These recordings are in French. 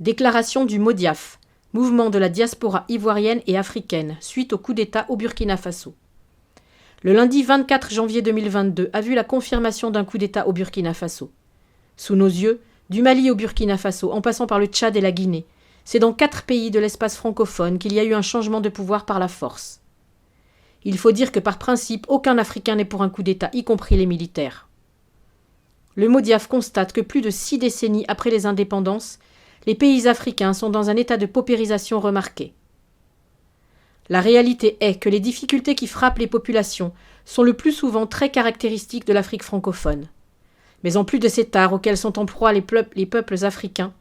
Déclaration du MODIAF, mouvement de la diaspora ivoirienne et africaine, suite au coup d'État au Burkina Faso. Le lundi 24 janvier 2022 a vu la confirmation d'un coup d'État au Burkina Faso. Sous nos yeux, du Mali au Burkina Faso, en passant par le Tchad et la Guinée, c'est dans 4 pays de l'espace francophone qu'il y a eu un changement de pouvoir par la force. Il faut dire que par principe, aucun Africain n'est pour un coup d'État, y compris les militaires. Le MODIAF constate que plus de 6 décennies après les indépendances, les pays africains sont dans un état de paupérisation remarqué. La réalité est que les difficultés qui frappent les populations sont le plus souvent très caractéristiques de l'Afrique francophone. Mais en plus de ces tares auxquels sont en proie les peuples africains,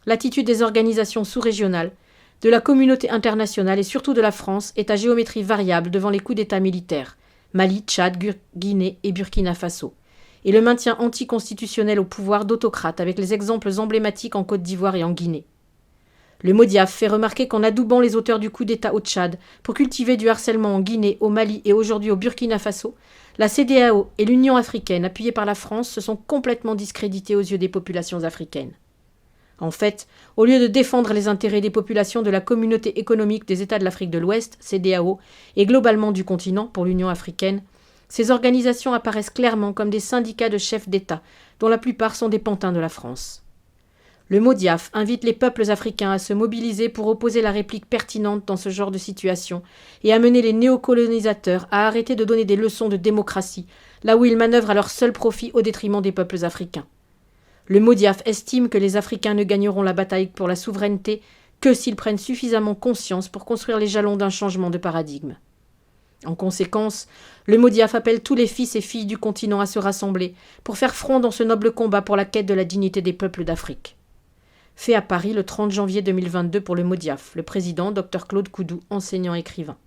l'attitude des organisations sous-régionales, de la communauté internationale et surtout de la France est à géométrie variable devant les coups d'État militaires, Mali, Tchad, Guinée et Burkina Faso, et le maintien anticonstitutionnel au pouvoir d'autocrates avec les exemples emblématiques en Côte d'Ivoire et en Guinée. Le MODIAF fait remarquer qu'en adoubant les auteurs du coup d'État au Tchad pour cultiver du harcèlement en Guinée, au Mali et aujourd'hui au Burkina Faso, la CEDEAO et l'Union africaine, appuyées par la France, se sont complètement discréditées aux yeux des populations africaines. En fait, au lieu de défendre les intérêts des populations de la communauté économique des États de l'Afrique de l'Ouest, CEDEAO, et globalement du continent pour l'Union africaine, ces organisations apparaissent clairement comme des syndicats de chefs d'État, dont la plupart sont des pantins de la France. Le MODIAF invite les peuples africains à se mobiliser pour opposer la réplique pertinente dans ce genre de situation et amener les néocolonisateurs à arrêter de donner des leçons de démocratie, là où ils manœuvrent à leur seul profit au détriment des peuples africains. Le MODIAF estime que les Africains ne gagneront la bataille pour la souveraineté que s'ils prennent suffisamment conscience pour construire les jalons d'un changement de paradigme. En conséquence, le MODIAF appelle tous les fils et filles du continent à se rassembler pour faire front dans ce noble combat pour la quête de la dignité des peuples d'Afrique. Fait à Paris le 30 janvier 2022 pour le MODIAF, le président Dr Claude Koudou, enseignant-écrivain.